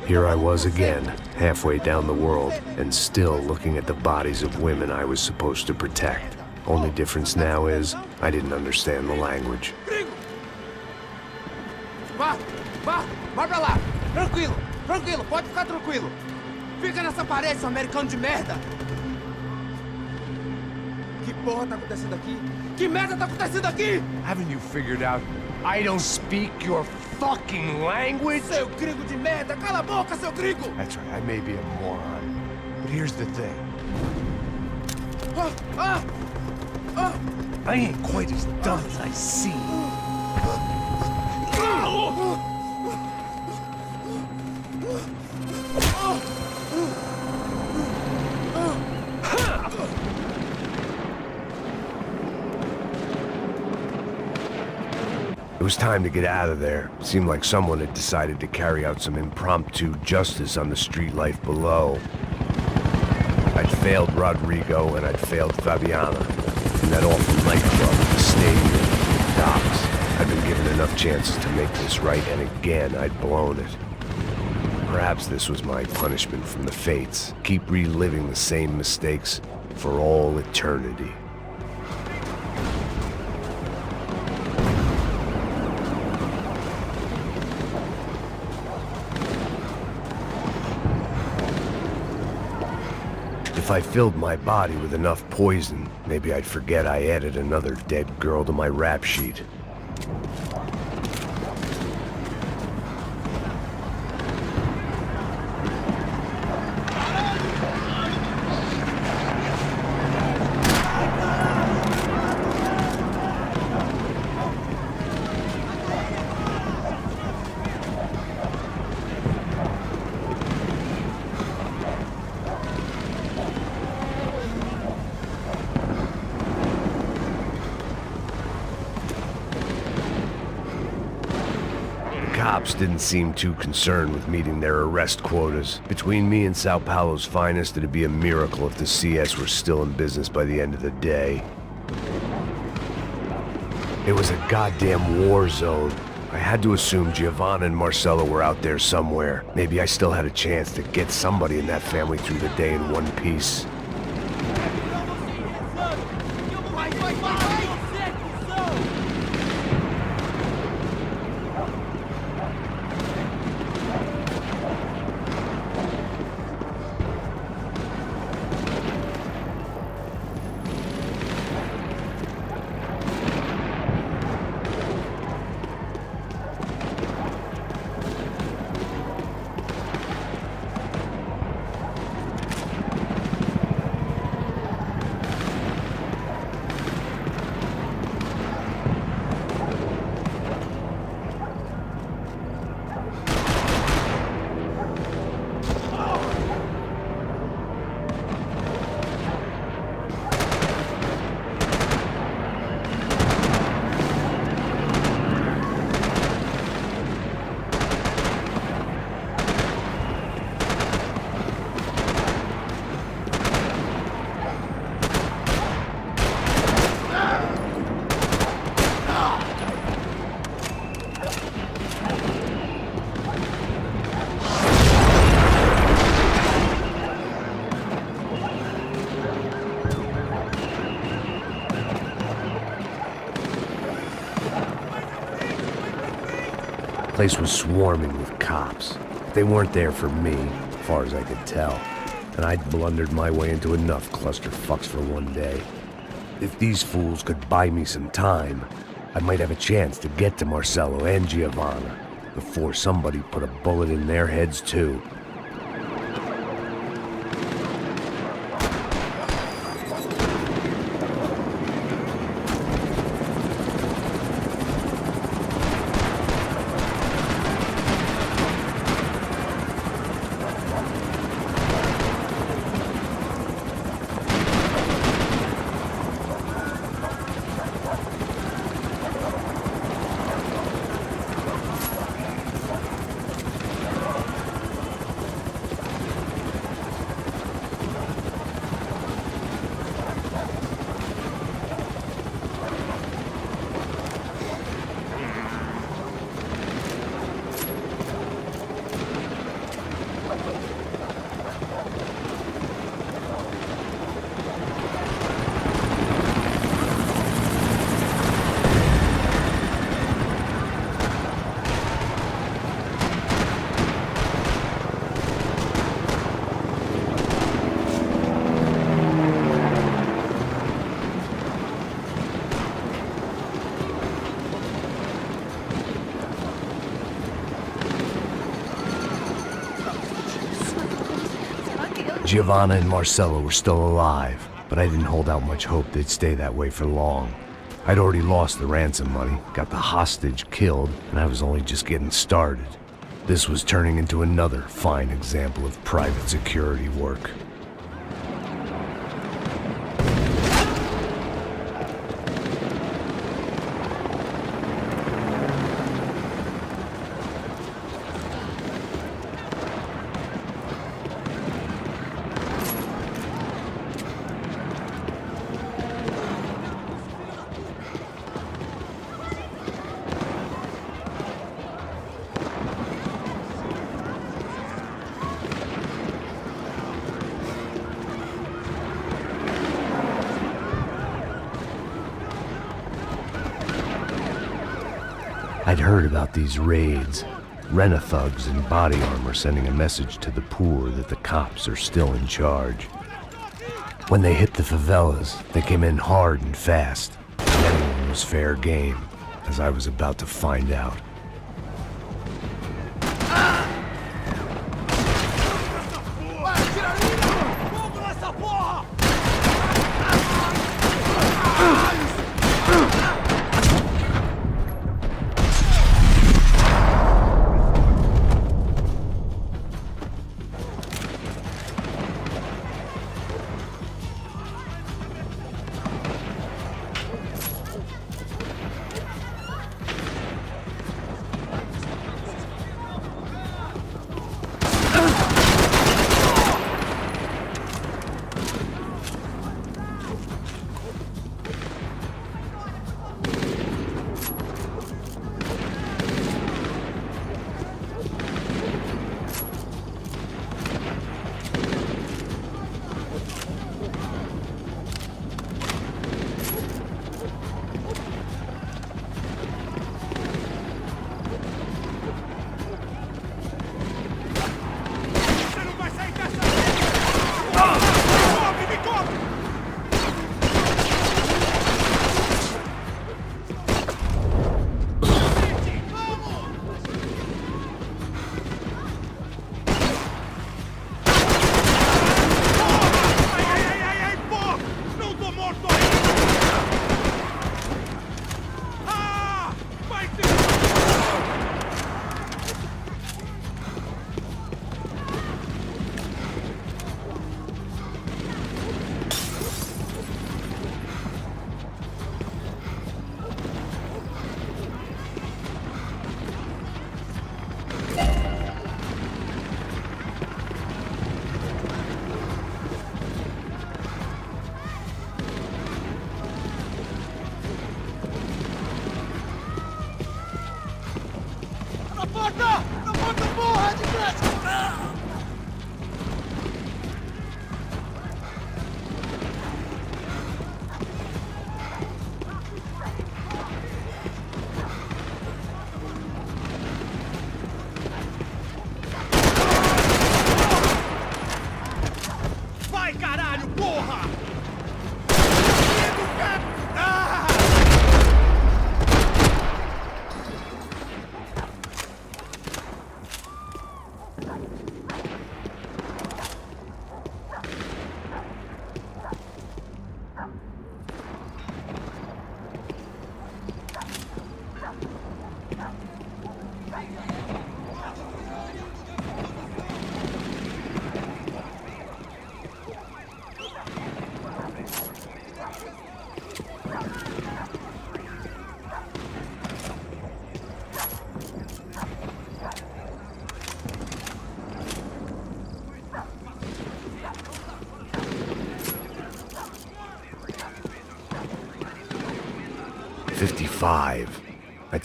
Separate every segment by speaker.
Speaker 1: Here I was again, halfway down the world, and still looking at the bodies of women I was supposed to protect. Only difference now is, I didn't understand the language.
Speaker 2: Vá pra lá! Tranquilo, pode ficar tranquilo! Fica nessa parede, seu americano de merda! Que porra tá acontecendo aqui? Que merda tá acontecendo aqui?
Speaker 3: Haven't you figured out I don't speak your fucking language?
Speaker 2: Seu gringo de merda! Cala a boca, seu gringo!
Speaker 3: That's right, I may be a moron, but here's the thing. I ain't quite as dumb as I seem.
Speaker 1: It was time to get out of there. Seemed like someone had decided to carry out some impromptu justice on the street life below. I'd failed Rodrigo and I'd failed Fabiana. And that awful nightclub, the stadium, the docks. I'd been given enough chances to make this right, and again I'd blown it. Perhaps this was my punishment from the fates. Keep reliving the same mistakes for all eternity. If I filled my body with enough poison, maybe I'd forget I added another dead girl to my rap sheet. Cops didn't seem too concerned with meeting their arrest quotas. Between me and Sao Paulo's finest, it'd be a miracle if the CS were still in business by the end of the day. It was a goddamn war zone. I had to assume Giovanna and Marcelo were out there somewhere. Maybe I still had a chance to get somebody in that family through the day in one piece. The place was swarming with cops. They weren't there for me, as far as I could tell, and I'd blundered my way into enough clusterfucks for one day. If these fools could buy me some time, I might have a chance to get to Marcelo and Giovanna before somebody put a bullet in their heads too. Giovanna and Marcelo were still alive, but I didn't hold out much hope they'd stay that way for long. I'd already lost the ransom money, got the hostage killed, and I was only just getting started. This was turning into another fine example of private security work. I'd heard about these raids, rent-a-thugs in body armor sending a message to the poor that the cops are still in charge. When they hit the favelas, they came in hard and fast, and anyone was fair game, as I was about to find out.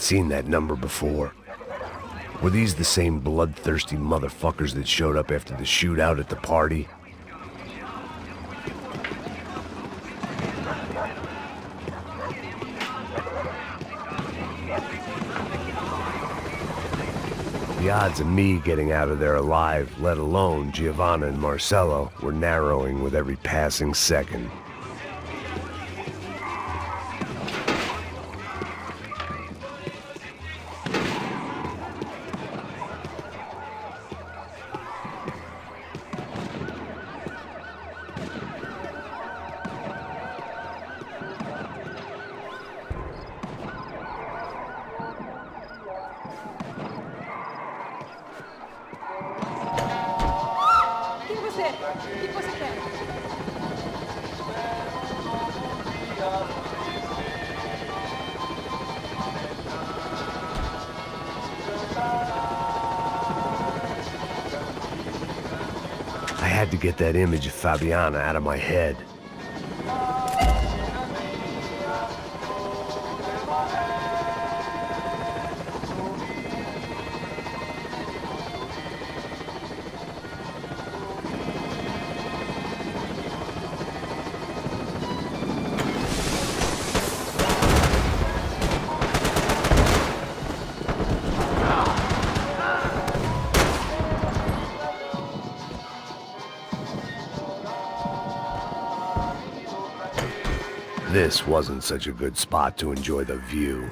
Speaker 1: I'd seen that number before. Were these the same bloodthirsty motherfuckers that showed up after the shootout at the party? The odds of me getting out of there alive, let alone Giovanna and Marcelo, were narrowing with every passing second.
Speaker 4: O que você quer?
Speaker 1: I had to get that image of Fabiana out of my head. This wasn't such a good spot to enjoy the view.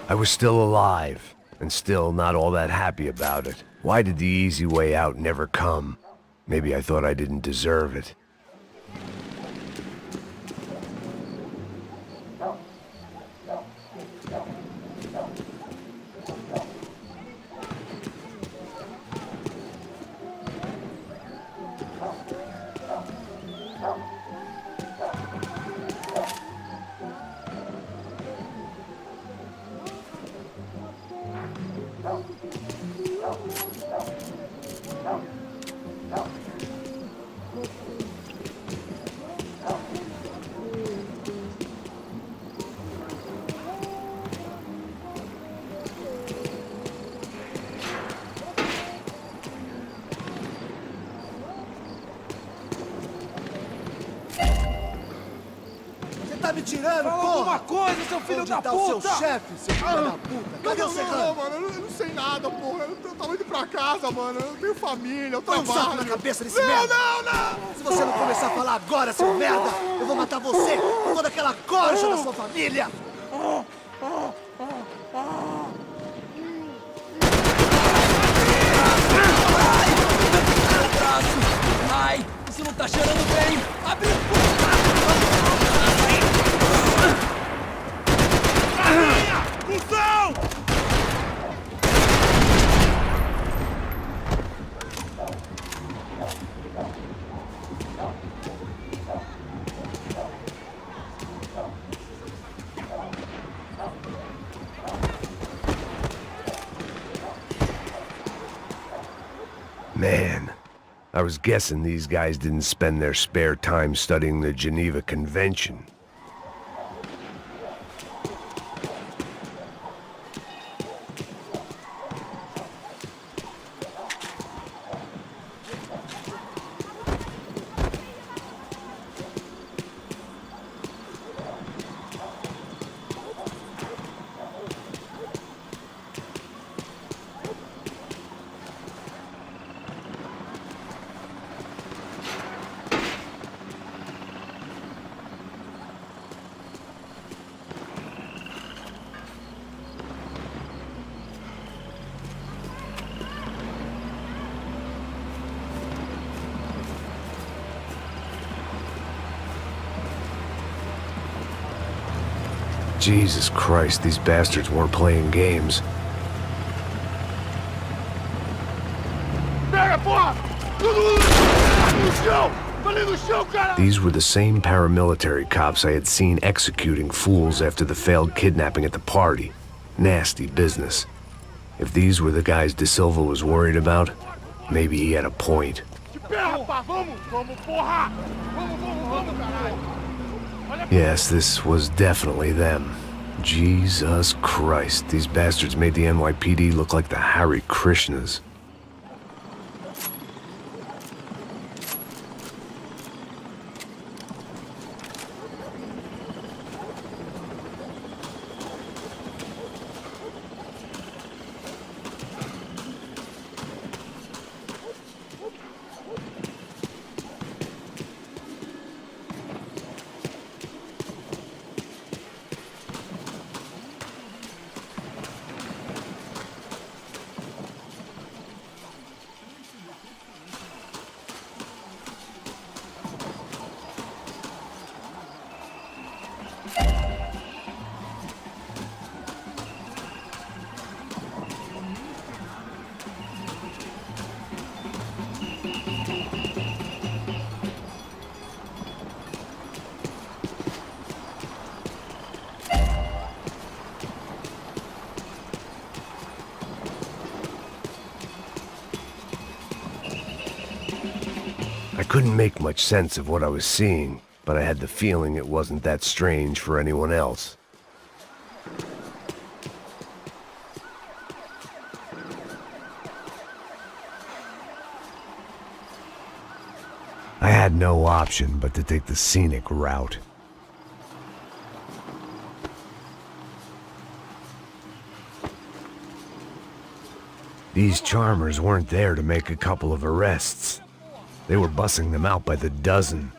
Speaker 1: I was still alive, and still not all that happy about it. Why did the easy way out never come? Maybe I thought I didn't deserve it.
Speaker 5: Tá me tirando,
Speaker 2: Fala
Speaker 5: porra!
Speaker 2: alguma coisa, seu filho
Speaker 5: Onde
Speaker 2: da
Speaker 5: tá
Speaker 2: puta!
Speaker 5: o seu chefe, seu filho da puta? Cadê o serrano?
Speaker 2: Mano, eu não sei
Speaker 4: nada, porra. Eu tava indo pra casa, mano. Eu tenho família, eu
Speaker 5: Põe um
Speaker 4: trabalho.
Speaker 5: saco na cabeça desse merda!
Speaker 4: Não!
Speaker 5: Se você não começar a falar agora, seu merda, eu vou matar você e toda aquela corja da sua família!
Speaker 6: Ai, isso não tá cheirando bem! Abre
Speaker 1: Man, I was guessing these guys didn't spend their spare time studying the Geneva Convention. Jesus Christ, these bastards weren't playing games. These were the same paramilitary cops I had seen executing fools after the failed kidnapping at the party. Nasty business. If these were the guys De Silva was worried about, maybe he had a point. Yes, this was definitely them. Jesus Christ, these bastards made the NYPD look like the Hare Krishnas. I couldn't make much sense of what I was seeing, but I had the feeling it wasn't that strange for anyone else. I had no option but to take the scenic route. These charmers weren't there to make a couple of arrests. They were bussing them out by the dozen.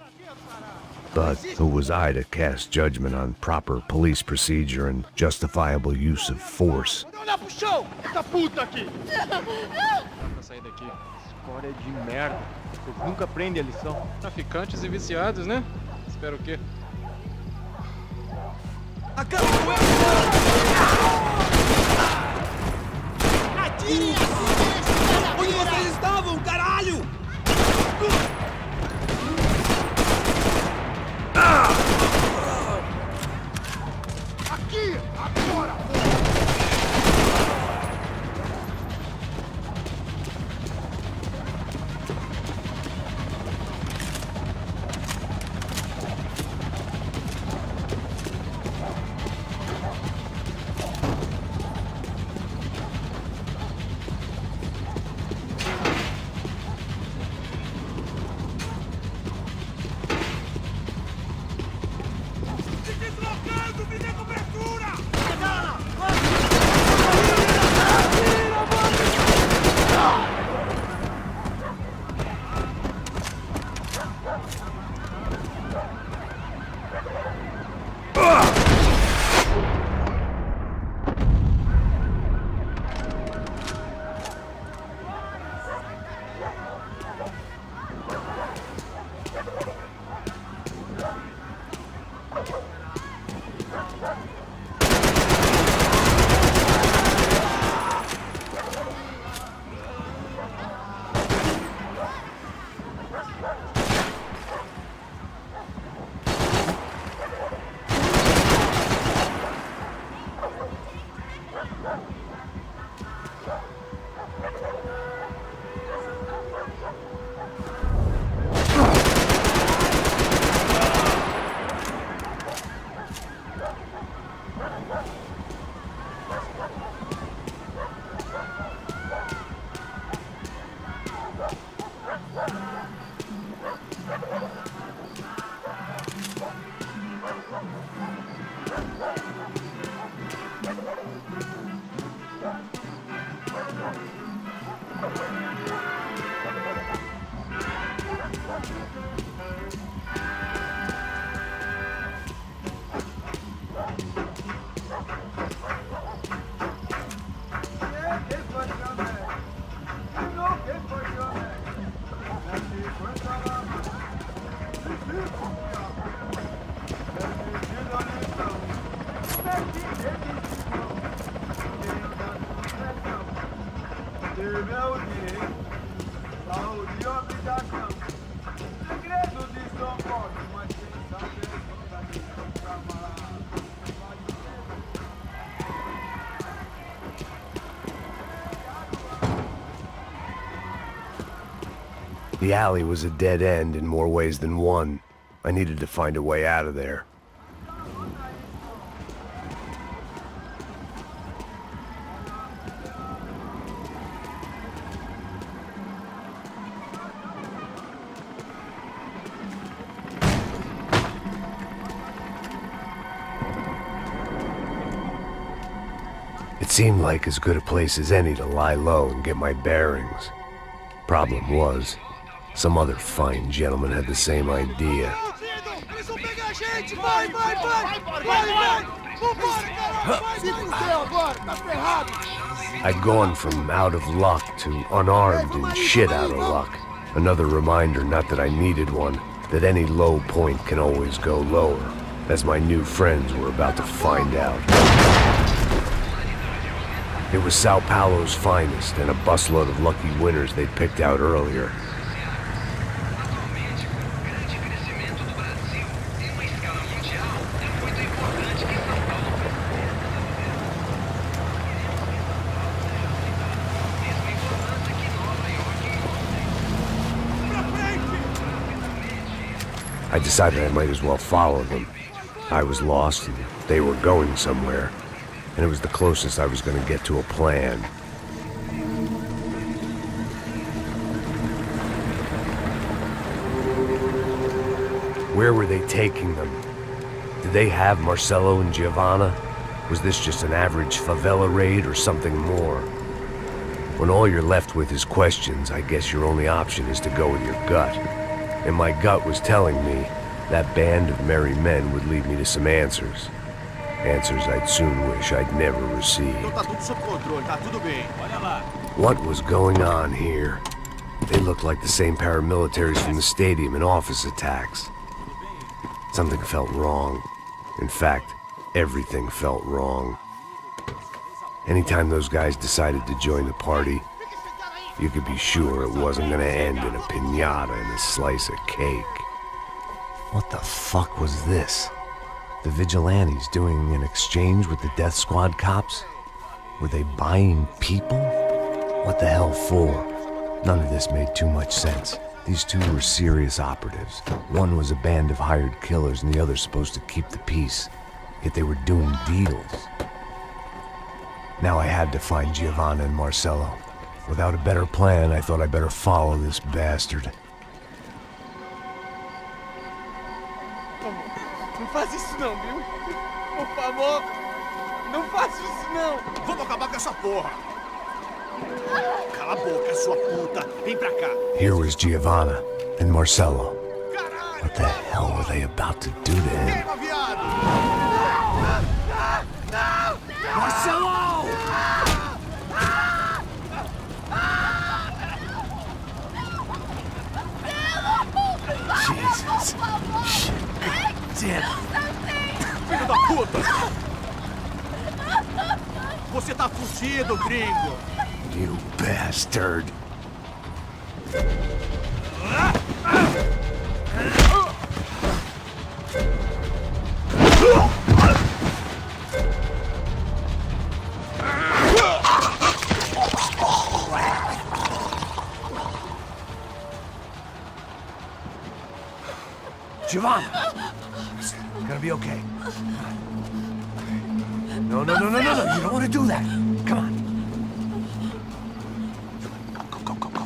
Speaker 1: But who was I to cast judgment on proper police procedure and justifiable use of force?
Speaker 7: Sair daqui. Escória de merda. Vocês nunca aprendem a lição. Traficantes e viciados, né? Espero o quê?
Speaker 6: Atirem assim! Onde vocês estavam, caralho?
Speaker 4: Aqui! Agora!
Speaker 1: The alley was a dead end in more ways than one. I needed to find a way out of there. It seemed like as good a place as any to lie low and get my bearings. Problem was, some other fine gentleman had the same idea. I'd gone from out of luck to unarmed and shit out of luck. Another reminder, not that I needed one, that any low point can always go lower, as my new friends were about to find out. It was Sao Paulo's finest and a busload of lucky winners they'd picked out earlier. I decided I might as well follow them. I was lost and they were going somewhere, and it was the closest I was going to get to a plan. Where were they taking them? Did they have Marcelo and Giovanna? Was this just an average favela raid or something more? When all you're left with is questions, I guess your only option is to go with your gut. And my gut was telling me that band of merry men would lead me to some answers. Answers I'd soon wish I'd never received. What was going on here? They looked like the same paramilitaries from the stadium in office attacks. Something felt wrong. In fact, everything felt wrong. Anytime those guys decided to join the party, you could be sure it wasn't gonna end in a piñata and a slice of cake. What the fuck was this? The vigilantes doing an exchange with the death squad cops? Were they buying people? What the hell for? None of this made too much sense. These two were serious operatives. One was a band of hired killers and the other supposed to keep the peace. Yet they were doing deals. Now I had to find Giovanna and Marcelo. Without a better plan, I thought I'd better follow this bastard.
Speaker 4: Não faz isso não, viu? Por favor, não faz isso não. Vamos acabar com essa porra. Cala a boca, sua puta. Vem pra cá.
Speaker 1: Here was Giovanna and Marcelo. What the hell were they about to do to him?
Speaker 5: Marcelo!
Speaker 1: Jesus. Shit. Damn.
Speaker 4: Filho da puta! Você tá fudido, gringo!
Speaker 1: You bastard. Giovanna! It's gonna be okay. No. You don't want to do that. Come on. Go.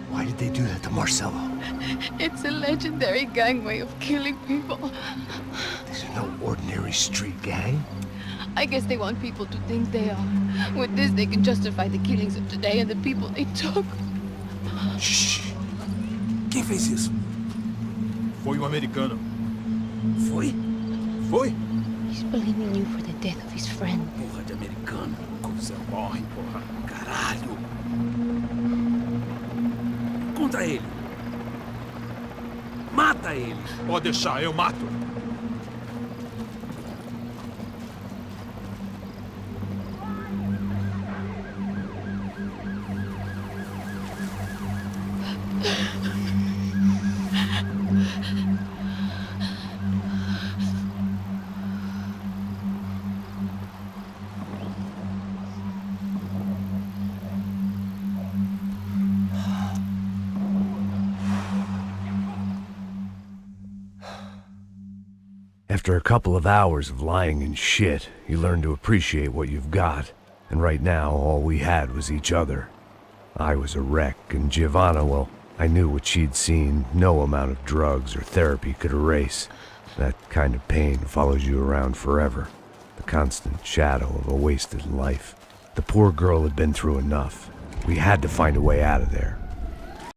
Speaker 1: Why did they do that to Marcelo?
Speaker 8: It's a legendary gang way of killing people.
Speaker 1: These are no ordinary street gang.
Speaker 8: I guess they want people to think they are. With this, they can justify the killings of today and the people they took.
Speaker 1: Shh.
Speaker 5: Quem fez isso?
Speaker 4: Foi um americano.
Speaker 5: Foi?
Speaker 4: Foi?
Speaker 8: He's blaming you for the death of his friend.
Speaker 5: Porra de americano. Coisa morre, porra. Caralho. Contra ele. Mata ele.
Speaker 4: Pode deixar, eu mato.
Speaker 1: After a couple of hours of lying in shit, you learn to appreciate what you've got. And right now, all we had was each other. I was a wreck, and Giovanna, well, I knew what she'd seen no amount of drugs or therapy could erase. That kind of pain follows you around forever. The constant shadow of a wasted life. The poor girl had been through enough. We had to find a way out of there.